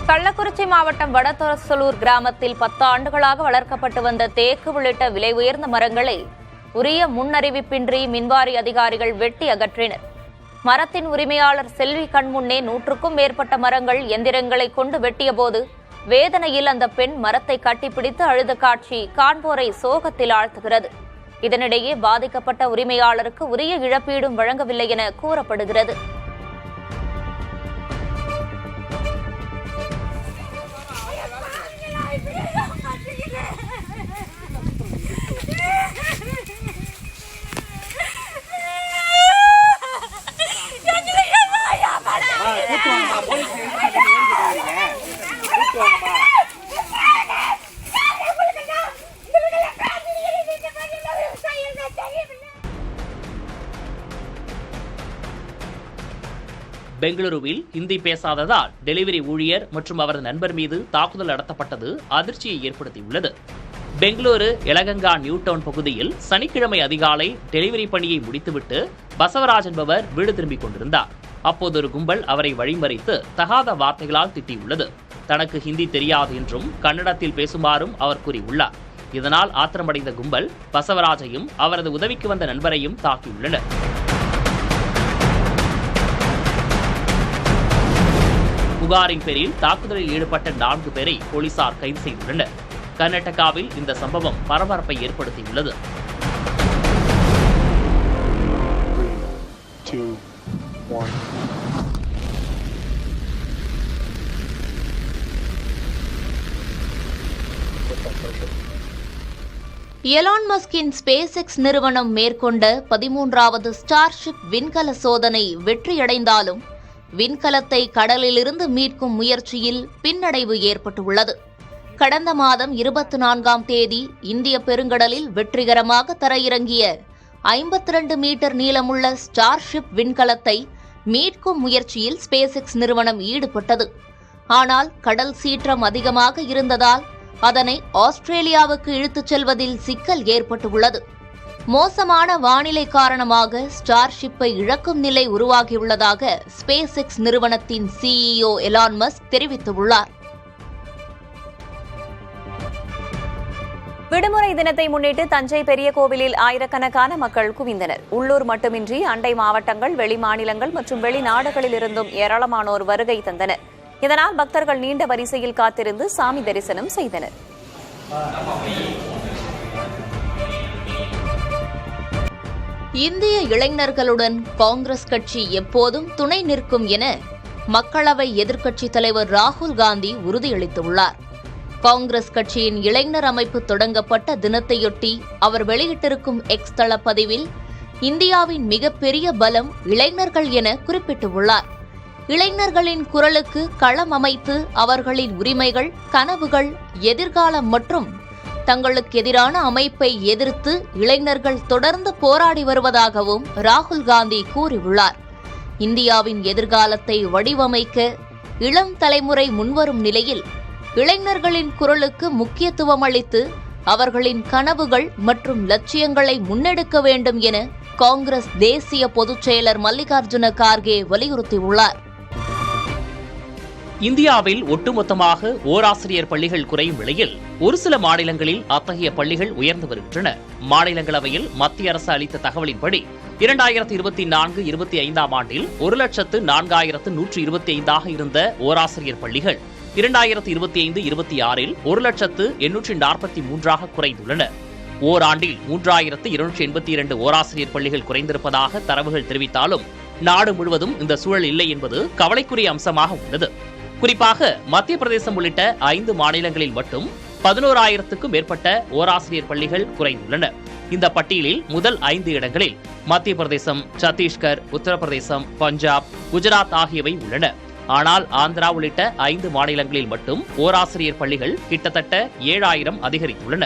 கள்ளக்குறிச்சி மாவட்டம் வடதொரசலூர் கிராமத்தில் 10 ஆண்டுகளாக வளர்க்கப்பட்டு வந்த தேக்கு உள்ளிட்ட விலை உயர்ந்த மரங்களை உரிய முன்னறிவிப்பின்றி மின்வாரி அதிகாரிகள் வெட்டி அகற்றினர். மரத்தின் உரிமையாளர் செல்வி கண்முன்னே 100க்கும் மேற்பட்ட மரங்கள் எந்திரங்களை கொண்டு வெட்டியபோது வேதனையில் அந்த பெண் மரத்தை கட்டிப்பிடித்து அழுத காட்சி காண்போரை சோகத்தில் ஆழ்த்துகிறது. இதனிடையே பாதிக்கப்பட்ட உரிமையாளருக்கு உரிய இழப்பீடும் வழங்கவில்லை என கூறப்படுகிறது. பெங்களூருவில் ஹிந்தி பேசாததால் டெலிவரி ஊழியர் மற்றும் அவரது நண்பர் மீது தாக்குதல் நடத்தப்பட்டது அதிர்ச்சியை ஏற்படுத்தியுள்ளது. பெங்களூரு எலகங்கா நியூ டவுன் பகுதியில் சனிக்கிழமை அதிகாலை டெலிவரி பணியை முடித்துவிட்டு பசவராஜ் என்பவர் வீடு திரும்பிக் கொண்டிருந்தார். அப்போது ஒரு கும்பல் அவரை வழிமறித்து தகாத வார்த்தைகளால் திட்டியுள்ளது. தனக்கு ஹிந்தி தெரியாது என்றும் கன்னடத்தில் பேசுமாறும் அவர் கூறியுள்ளார். இதனால் ஆத்திரமடைந்த கும்பல் பசவராஜையும் அவரது உதவிக்கு வந்த நண்பரையும் தாக்கியுள்ளனர். புகாரின் பேரில் தாக்குதலில் ஈடுபட்ட 4 பேரை போலீசார் கைது செய்துள்ளனர். கர்நாடகாவில் இந்த சம்பவம் பரபரப்பை ஏற்படுத்தியுள்ளது. எலான் மஸ்கின் ஸ்பேஸ் எக்ஸ் நிறுவனம் மேற்கொண்ட 13வது ஸ்டார்ஷிப் விண்கல சோதனை வெற்றியடைந்தாலும் விண்கலத்தை கடலிலிருந்து மீட்கும் முயற்சியில் பின்னடைவு ஏற்பட்டுள்ளது. கடந்த மாதம் 24ஆம் தேதி இந்திய பெருங்கடலில் வெற்றிகரமாக தரையிறங்கிய 52 மீட்டர் நீளமுள்ள ஸ்டார்ஷிப் விண்கலத்தை மீட்கும் முயற்சியில் ஸ்பேஸ் எக்ஸ் நிறுவனம் ஈடுபட்டது. ஆனால் கடல் சீற்றம் அதிகமாக இருந்ததால் அதனை ஆஸ்திரேலியாவுக்கு இழுத்துச் செல்வதில் சிக்கல் ஏற்பட்டுள்ளது. மோசமான வானிலை காரணமாக ஸ்டார்ஷிப்பை இழக்கும் நிலை உருவாகியுள்ளதாக ஸ்பேஸ் எக்ஸ் நிறுவனத்தின் CEO எலான் மஸ்க் தெரிவித்துள்ளார். விடுமுறை தினத்தை முன்னிட்டு தஞ்சை பெரிய கோவிலில் ஆயிரக்கணக்கான மக்கள் குவிந்தனர். உள்ளூர் மட்டுமின்றி அண்டை மாவட்டங்கள், வெளிமாநிலங்கள் மற்றும் வெளிநாடுகளில் இருந்தும் ஏராளமானோர் வருகை தந்தனர். இதனால் பக்தர்கள் நீண்ட வரிசையில் காத்திருந்து சாமி தரிசனம் செய்தனர். இந்திய இளைஞர்களுடன் காங்கிரஸ் கட்சி எப்போதும் துணை நிற்கும் என மக்களவை எதிர்க்கட்சித் தலைவர் ராகுல் காந்தி உறுதியளித்துள்ளார். காங்கிரஸ் கட்சியின் இளைஞர் அமைப்பு தொடங்கப்பட்ட தினத்தையொட்டி அவர் வெளியிட்டிருக்கும் எக்ஸ் தள பதிவில் இந்தியாவின் மிகப்பெரிய பலம் இளைஞர்கள் என குறிப்பிட்டுள்ளார். இளைஞர்களின் குரலுக்கு களம் அமைத்து அவர்களின் உரிமைகள், கனவுகள், எதிர்காலம் மற்றும் தங்களுக்கு எதிரான அமைப்பை எதிர்த்து இளைஞர்கள் தொடர்ந்து போராடி வருவதாகவும் ராகுல் காந்தி கூறியுள்ளார். இந்தியாவின் எதிர்காலத்தை வடிவமைக்க இளம் தலைமுறை முன்வரும் நிலையில் இளைஞர்களின் குரலுக்கு முக்கியத்துவம் அளித்து அவர்களின் கனவுகள் மற்றும் லட்சியங்களை முன்னெடுக்க வேண்டும் என காங்கிரஸ் தேசிய பொதுச் செயலர் மல்லிகார்ஜுன கார்கே வலியுறுத்தியுள்ளார். இந்தியாவில் ஒட்டுமொத்தமாக ஓராசிரியர் பள்ளிகள் குறையும் நிலையில் ஒரு சில மாநிலங்களில் அத்தகைய பள்ளிகள் உயர்ந்து வருகின்றன. மாநிலங்களவையில் மத்திய அரசு அளித்த தகவலின்படி 2024-25ஆம் ஆண்டில் 1,04,125 இருந்த ஓராசிரியர் பள்ளிகள் 2025-26இல் 1,843 குறைந்துள்ளன. ஓராண்டில் 3,282 ஓராசிரியர் பள்ளிகள் குறைந்திருப்பதாக தரவுகள் தெரிவித்தாலும் நாடு முழுவதும் இந்த சூழல் இல்லை என்பது கவலைக்குரிய அம்சமாக உள்ளது. குறிப்பாக மத்திய பிரதேசம் உள்ளிட்ட 5 மாநிலங்களில் மட்டும் 11,000க்கும் மேற்பட்ட ஓராசிரியர் பள்ளிகள் குறைந்துள்ளன. இந்த பட்டியலில் முதல் 5 இடங்களில் மத்திய பிரதேசம், சத்தீஸ்கர், உத்தரப்பிரதேசம், பஞ்சாப், குஜராத் ஆகியவை உள்ளன. ஆனால் ஆந்திரா உள்ளிட்ட 5 மாநிலங்களில் மட்டும் ஓராசிரியர் பள்ளிகள் கிட்டத்தட்ட 7,000 அதிகரித்துள்ளன.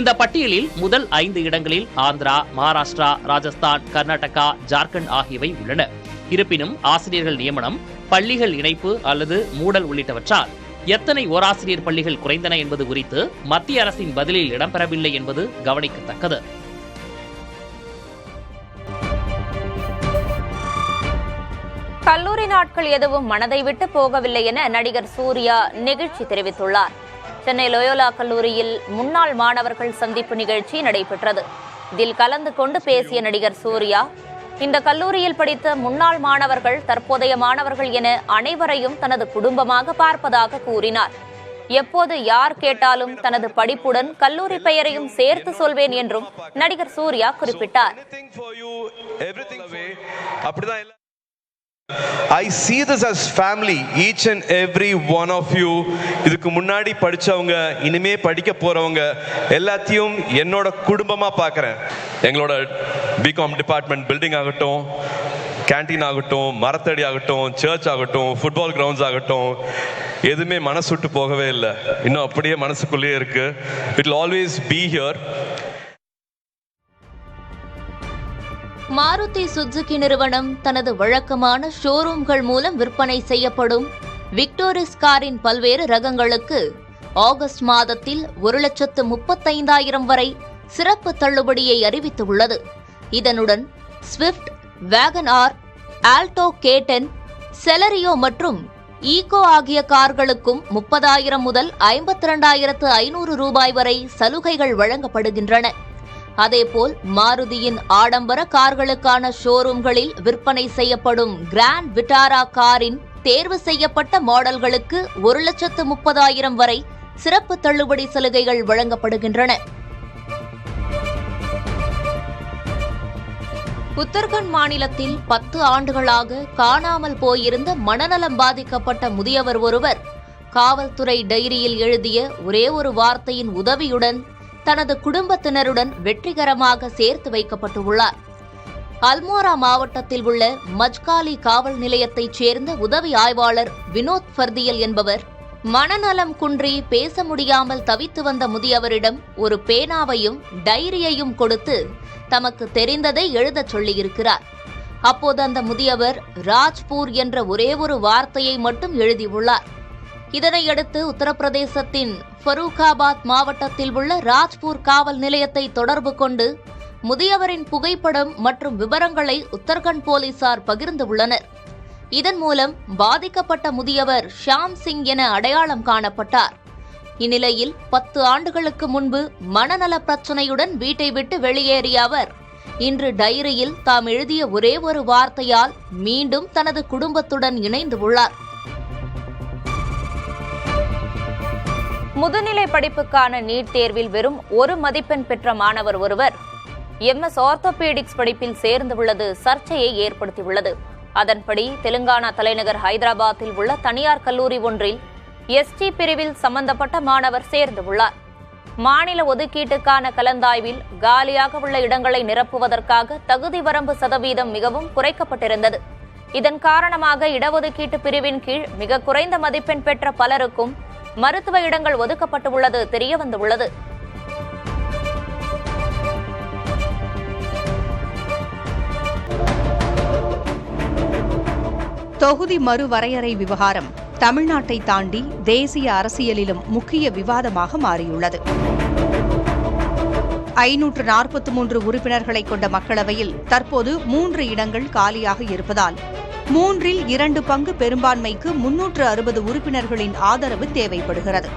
இந்த பட்டியலில் முதல் 5 இடங்களில் ஆந்திரா, மகாராஷ்டிரா, ராஜஸ்தான், கர்நாடகா, ஜார்க்கண்ட் ஆகியவை உள்ளன. இருப்பினும் ஆசிரியர்கள் நியமனம், பள்ளிகள் இணைப்பு அல்லது மூடல் உள்ளிட்டவற்றால் எத்தனை ஓராசிரியர் பள்ளிகள் குறைந்தன என்பது குறித்து மத்திய அரசின் பதிலில் இடம்பெறவில்லை என்பது கவனிக்கத்தக்கது. கல்லூரி நாட்கள் எதுவும் மனதை விட்டு போகவில்லை என நடிகர் சூர்யா நெகிழ்ச்சி தெரிவித்துள்ளார். சென்னை லோயோலா கல்லூரியில் முன்னாள் மாணவர்கள் சந்திப்பு நிகழ்ச்சி நடைபெற்றது. இதில் கலந்து கொண்டு பேசிய நடிகர் சூர்யா, இந்த கல்லூரியில் படித்த முன்னாள் மாணவர்கள் தற்போதைய மாணவர்கள் என அனைவரையும் தனது குடும்பமாக பார்ப்பதாக கூறினார். எப்போது யார் கேட்டாலும் தனது படிப்புடன் கல்லூரி பெயரையும் சேர்த்து சொல்வேன் என்றும் நடிகர் சூர்யா குறிப்பிட்டார். I see this as family, each and every one of you. இதுக்கு முன்னாடி படிச்சவங்க, இனிமே படிக்க போறவங்க எல்லாத்தையும் என்னோட குடும்பமா பார்க்கறேன். எங்களோட பிகாம் டிபார்ட்மெண்ட் பில்டிங் ஆகட்டும், கேண்டீன் ஆகட்டும், மரத்தடி ஆகட்டும், சர்ச் ஆகட்டும், ஃபுட்பால் கிரவுண்ட்ஸ் ஆகட்டும், எதுவுமே மனசு விட்டு போகவே இல்லை. இன்னும் அப்படியே மனசுக்குள்ளேயே இருக்கு. It will always be here. Maruti Suzuki நிறுவனம் தனது வழக்கமான ஷோரூம்கள் மூலம் விற்பனை செய்யப்படும் விக்டோரிஸ் காரின் பல்வேறு ரகங்களுக்கு ஆகஸ்ட் மாதத்தில் 1,35,000 வரை சிறப்பு தள்ளுபடியை அறிவித்துள்ளது. இதனுடன் ஸ்விஃப்ட், வேகன் ஆர், ஆல்டோ K10, செலரியோ மற்றும் ஈகோ ஆகிய கார்களுக்கும் 30,000 முதல் 52,500 ரூபாய் வரை சலுகைகள் வழங்கப்படுகின்றன. அதேபோல் மாருதியின் ஆடம்பர கார்களுக்கான ஷோரூம்களில் விற்பனை செய்யப்படும் கிராண்ட் விட்டாரா காரின் தேர்வு செய்யப்பட்ட மாடல்களுக்கு 1,30,000 வரை சிறப்பு தள்ளுபடி சலுகைகள் வழங்கப்படுகின்றன. உத்தரகண்ட் மாநிலத்தில் 10 ஆண்டுகளாக காணாமல் போயிருந்த மனநலம் பாதிக்கப்பட்ட முதியவர் ஒருவர் காவல்துறை டைரியில் எழுதிய ஒரே ஒரு வார்த்தையின் உதவியுடன் தனது குடும்பத்தினருடன் வெற்றிகரமாக சேர்த்து வைக்கப்பட்டுள்ளார். அல்மோரா மாவட்டத்தில் உள்ள மஜ்காலி காவல் நிலையத்தைச் சேர்ந்த உதவி ஆய்வாளர் வினோத் ஃபர்தியல் என்பவர் மனநலம் குன்றி பேச முடியாமல் தவித்து வந்த முதியவரிடம் ஒரு பேனாவையும் டைரியையும் கொடுத்து தமக்கு தெரிந்ததை எழுதச் சொல்லியிருக்கிறார். அப்போது அந்த முதியவர் ராஜ்பூர் என்ற ஒரே ஒரு வார்த்தையை மட்டும் எழுதியுள்ளார். இதனையடுத்து உத்தரப்பிரதேசத்தின் ஃபரூகாபாத் மாவட்டத்தில் உள்ள ராஜ்பூர் காவல் நிலையத்தை தொடர்பு கொண்டு முதியவரின் புகைப்படம் மற்றும் விவரங்களை உத்தரகண்ட் போலீசார் பகிர்ந்துள்ளனர். இதன் மூலம் பாதிக்கப்பட்ட முதியவர் ஷாம் சிங் என அடையாளம் காணப்பட்டார். இந்நிலையில் 10 ஆண்டுகளுக்கு முன்பு மனநல பிரச்சனையுடன் வீட்டை விட்டு வெளியேறிய அவர் இன்று டைரியில் தாம் எழுதிய ஒரே ஒரு வார்த்தையால் மீண்டும் தனது குடும்பத்துடன் இணைந்து உள்ளார். முதுநிலை படிப்புக்கான நீட் தேர்வில் வெறும் 1 மதிப்பெண் பெற்ற மாணவர் ஒருவர் MS ஆர்த்தோபீடிக்ஸ் படிப்பில் சேர்ந்துள்ளது சர்ச்சையை ஏற்படுத்தியுள்ளது. அதன்படி தெலுங்கானா தலைநகர் ஹைதராபாத்தில் உள்ள தனியார் கல்லூரி ஒன்றில் ST பிரிவில் சம்பந்தப்பட்ட மாணவர் சேர்ந்துள்ளார். மாநில ஒதுக்கீட்டுக்கான கலந்தாய்வில் காலியாக உள்ள இடங்களை நிரப்புவதற்காக தகுதி வரம்பு சதவீதம் மிகவும் குறைக்கப்பட்டிருந்தது. இதன் காரணமாக இடஒதுக்கீட்டு பிரிவின் கீழ் மிக குறைந்த மதிப்பெண் பெற்ற பலருக்கும் மருத்துவ இடங்கள் ஒதுக்கப்பட்டுள்ளது தெரியவந்துள்ளது. தொகுதி மறுவரையறை விவகாரம் தமிழ்நாட்டை தாண்டி தேசிய அரசியலிலும் முக்கிய விவாதமாக மாறியுள்ளது. 543 உறுப்பினர்களை கொண்ட மக்களவையில் தற்போது 3 இடங்கள் காலியாக இருப்பதால் 3இல் 2 பங்கு பெரும்பான்மைக்கு 360 உறுப்பினர்களின் ஆதரவு தேவைப்படுகிறது.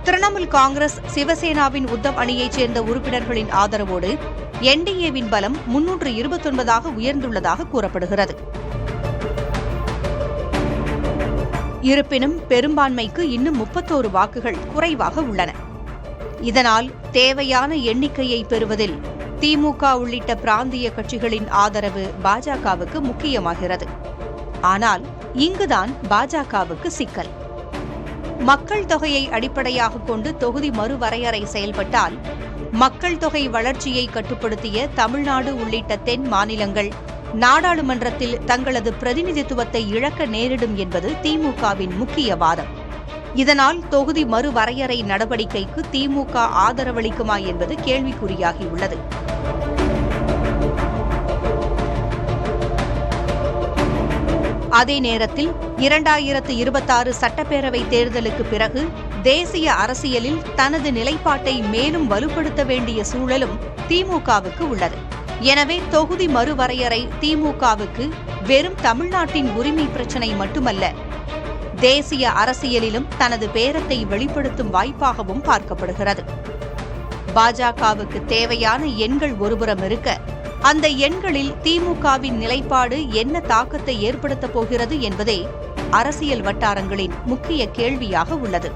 திரிணாமுல் காங்கிரஸ், சிவசேனாவின் உத்தவ் அணியைச் சேர்ந்த உறுப்பினர்களின் ஆதரவோடு NDAவின் பலம் 329ஆக உயர்ந்துள்ளதாக கூறப்படுகிறது. இருப்பினும் பெரும்பான்மைக்கு இன்னும் 31 வாக்குகள் குறைவாக உள்ளன. இதனால் தேவையான எண்ணிக்கையை பெறுவதில் திமுக உள்ளிட்ட பிராந்திய கட்சிகளின் ஆதரவு பாஜகவுக்கு முக்கியமாகிறது. ஆனால் இங்குதான் பாஜகவுக்கு சிக்கல். மக்கள் தொகையை அடிப்படையாக கொண்டு தொகுதி மறுவரையறை செயல்பட்டால் மக்கள் தொகை வளர்ச்சியை கட்டுப்படுத்திய தமிழ்நாடு உள்ளிட்ட தென் மாநிலங்கள் நாடாளுமன்றத்தில் தங்களது பிரதிநிதித்துவத்தை இழக்க நேரிடும் என்பது திமுகவின் முக்கிய வாதம். இதனால் தொகுதி மறுவரையறை நடவடிக்கைக்கு திமுக ஆதரவளிக்குமா என்பது கேள்விக்குறியாகியுள்ளது. அதே நேரத்தில் 2026 சட்டப்பேரவை தேர்தலுக்கு பிறகு தேசிய அரசியலில் தனது நிலைப்பாட்டை மேலும் வலுப்படுத்த வேண்டிய சூழலும் திமுகவுக்கு உள்ளது. எனவே தொகுதி மறுவரையறை திமுகவுக்கு வெறும் தமிழ்நாட்டின் உரிமை பிரச்சினை மட்டுமல்ல, தேசிய அரசியலிலும் தனது பேரத்தை வெளிப்படுத்தும் வாய்ப்பாகவும் பார்க்கப்படுகிறது. பாஜகவுக்கு தேவையான எண்கள் ஒருபுறம் இருக்க, அந்த எண்களில் திமுகவின் நிலைப்பாடு என்ன தாக்கத்தை ஏற்படுத்தப் போகிறது என்பதே அரசியல் வட்டாரங்களின் முக்கிய கேள்வியாக உள்ளது.